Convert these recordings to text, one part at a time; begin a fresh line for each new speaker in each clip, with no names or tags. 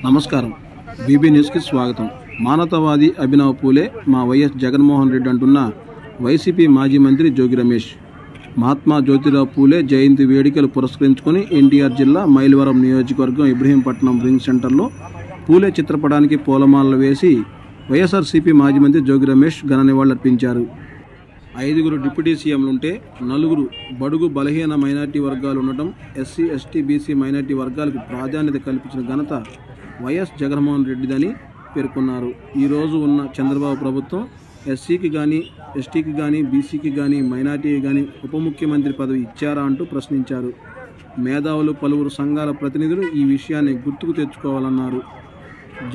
నమస్కారం బీబీ న్యూస్కి స్వాగతం. మానవతావాది అభినవ్ పూలే మా వైఎస్ జగన్మోహన్ రెడ్డి అంటున్న వైసీపీ మాజీ మంత్రి జోగి రమేష్. మహాత్మా జ్యోతిరావు పూలే జయంతి వేడుకలు పురస్కరించుకొని ఎన్టీఆర్ జిల్లా మైలవరం నియోజకవర్గం ఇబ్రహీంపట్నం రింగ్ సెంటర్లో పూలే చిత్రపటానికి పూలమాలలు వేసి వైఎస్ఆర్సీపీ మాజీ మంత్రి జోగి రమేష్ ఘన నివాళులర్పించారు. 5 డిప్యూటీ సీఎంలుంటే 4 బడుగు బలహీన మైనార్టీ వర్గాలు ఉండటం, ఎస్సీ ఎస్టీ బీసీ మైనార్టీ వర్గాలకు ప్రాధాన్యత కల్పించిన ఘనత వైఎస్ జగన్మోహన్ రెడ్డిదని పేర్కొన్నారు. ఈరోజు ఉన్న చంద్రబాబు ప్రభుత్వం ఎస్సీకి కానీ, ఎస్టీకి కానీ, బీసీకి కానీ, మైనార్టీకి కానీ ఉప ముఖ్యమంత్రి పదవి ఇచ్చారా అంటూ ప్రశ్నించారు. మేధావులు, పలువురు సంఘాల ప్రతినిధులు ఈ విషయాన్ని గుర్తుకు తెచ్చుకోవాలన్నారు.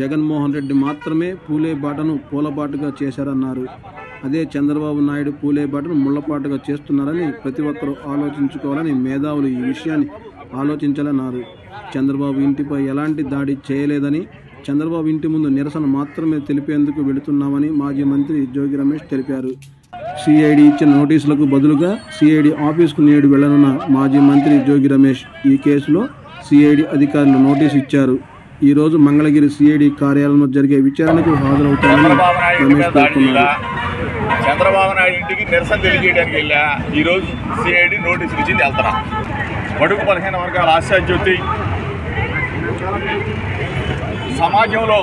జగన్మోహన్ రెడ్డి మాత్రమే పూలే బాటను పూలబాటుగా చేశారన్నారు. అదే చంద్రబాబు నాయుడు పూలే బాటను ముళ్లపాటుగా చేస్తున్నారని ప్రతి ఒక్కరూ ఆలోచించుకోవాలని మేధావులు ఈ విషయాన్ని ఆలోచించాలన్నారు. చంద్రబాబు ఇంటిపై ఎలాంటి దాడి చేయలేదని, చంద్రబాబు ఇంటి ముందు నిరసన మాత్రమే తెలిపేందుకు వెళుతున్నామని మాజీ మంత్రి జోగి రమేష్ తెలిపారు. సిఐడి ఇచ్చిన నోటీసులకు బదులుగా సిఐడి ఆఫీసుకు నేడు వెళ్లనున్న మాజీ మంత్రి జోగి రమేష్ ఈ కేసులో సిఐడి అధికారులు నోటీసు ఇచ్చారు. ఈ రోజు మంగళగిరి సిఐడి కార్యాలయంలో జరిగే విచారణకు హాజరవుతారని రమేష్ పేర్కొన్నారు.
చంద్రబాబు నాయుడు ఇంటికి నిరసన తెలియజేయడానికి వెళ్ళా. ఈరోజు సిఐడి నోటీసులు ఇచ్చింది వెళ్తున్నా. బడుగు బలహీన వర్గాల ఆశాజ్యోతి సమాజంలో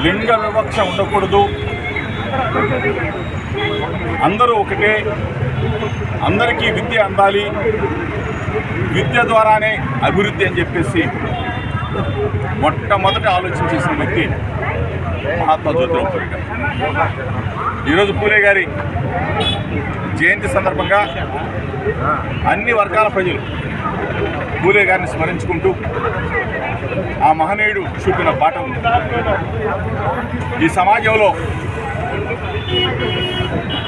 లింగ వివక్ష ఉండకూడదు, అందరూ ఒకటే, అందరికీ విద్య అందాలి, విద్య ద్వారానే అభివృద్ధి అని చెప్పేసి మొట్టమొదటి ఆలోచన చేసిన వ్యక్తి మహాత్మా జ్యోతిరావు పూలే గారు. ఈరోజు పూలే గారి జయంతి సందర్భంగా అన్ని వర్గాల ప్రజలు పూలే గారిని స్మరించుకుంటూ ఆ మహనీయుడు చూపిన పాఠం ఈ సమాజంలో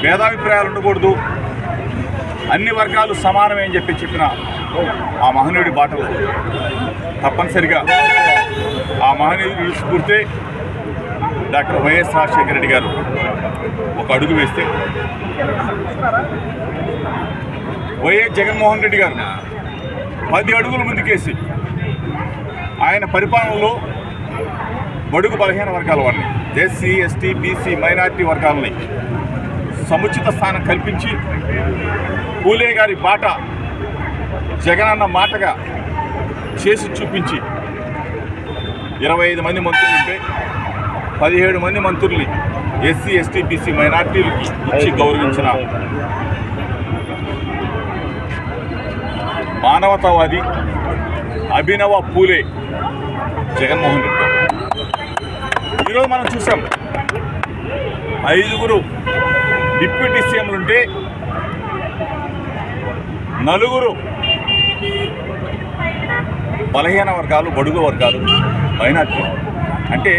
భేదాభిప్రాయాలు ఉండకూడదు, అన్ని వర్గాలు సమానమే అని చెప్పిన ఆ మహనీయుడి బాటలో తప్పనిసరిగా ఆ మహనీయుడి స్ఫూర్తి డాక్టర్ వైఎస్ రాజశేఖర రెడ్డి గారు ఒక అడుగు వేస్తే, వైఎస్ జగన్మోహన్ రెడ్డి గారు 10 అడుగులు ముందుకేసి ఆయన పరిపాలనలో బడుగు బలహీన వర్గాల వారిని, ఎస్సీ ఎస్టీ బీసీ మైనార్టీ వర్గాలని సముచిత స్థానం కల్పించి పూలే గారి బాట జగనన్న మాటగా చేసి చూపించి 25 మంది మంత్రులు ఉంటే 17 మంది మంత్రుల్ని ఎస్సీ ఎస్టీ బీసీ మైనార్టీలకి ఇచ్చి గౌరవించిన మానవతావాది అభినవ పూలే జగన్మోహన్ రెడ్డి గారు. ఈరోజు మనం చూసాం 5 డిప్యూటీ సీఎంలుంటే 4 బలహీన వర్గాలు, బడుగు వర్గాలు, మైనార్టీ. అంటే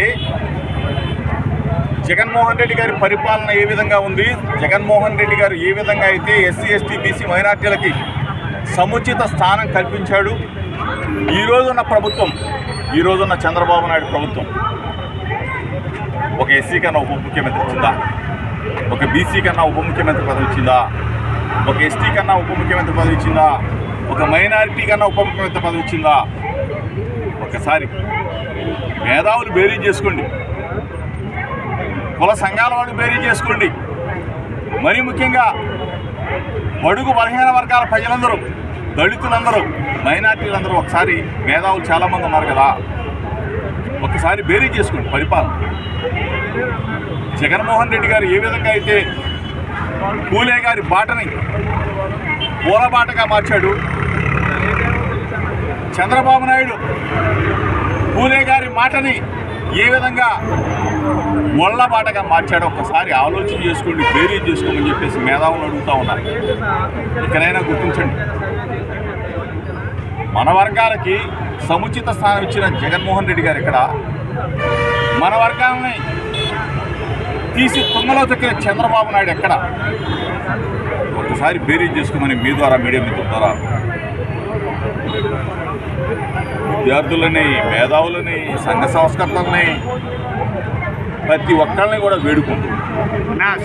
జగన్మోహన్ రెడ్డి గారి పరిపాలన ఏ విధంగా ఉంది, జగన్మోహన్ రెడ్డి గారు ఏ విధంగా అయితే ఎస్సీ ఎస్టీ బీసీ మైనార్టీలకి సముచిత స్థానం కల్పించాడు. ఈరోజున్న ప్రభుత్వం, ఈరోజున్న చంద్రబాబు నాయుడు ప్రభుత్వం ఒక ఎస్సీ కన్నా ఉప ముఖ్యమంత్రి ఇచ్చిందా, ఒక బీసీ కన్నా ఉప ముఖ్యమంత్రి పదవి ఇచ్చిందా, ఒక ఎస్టీ కన్నా ఉప ముఖ్యమంత్రి పదవి ఇచ్చిందా, ఒక మైనారిటీ కన్నా ఉప ముఖ్యమంత్రి పదవి ఇచ్చిందా? ఒకసారి మేధావులు బేరీ చేసుకోండి, కుల సంఘాల వాళ్ళు బేరీ చేసుకోండి. మరీ ముఖ్యంగా బడుగు బలహీన వర్గాల ప్రజలందరూ, దళితులందరూ, మైనార్టీలందరూ, ఒకసారి మేధావులు చాలామంది ఉన్నారు కదా, ఒకసారి బేరీ చేసుకోండి పరిపాలన. జగన్మోహన్ రెడ్డి గారు ఏ విధంగా అయితే పూలే గారి బాటని పూలబాటగా మార్చాడు, చంద్రబాబు నాయుడు పూలే గారి మాటని ఏ విధంగా మొళ్ళబాటగా మార్చాడో ఒకసారి ఆలోచన చేసుకోండి, బేరీ చేసుకోమని చెప్పేసి మేధావులు అడుగుతూ ఉన్నారు. ఇక్కడైనా గుర్తించండి, మన వర్గాలకి సముచిత స్థానం ఇచ్చిన జగన్మోహన్ రెడ్డి గారు ఇక్కడ మన వర్గాలని తీసి తుంగలో తొక్కిన చంద్రబాబు నాయుడు ఎక్కడ? ఒకసారి బేరీ చేసుకోమని మీ ద్వారా, మీడియా మిత్రుల ద్వారా విద్యార్థులని, మేధావులని, సంఘ సంస్కర్తలని, ప్రతి ఒక్కరిని కూడా వేడుకుంటున్నాం.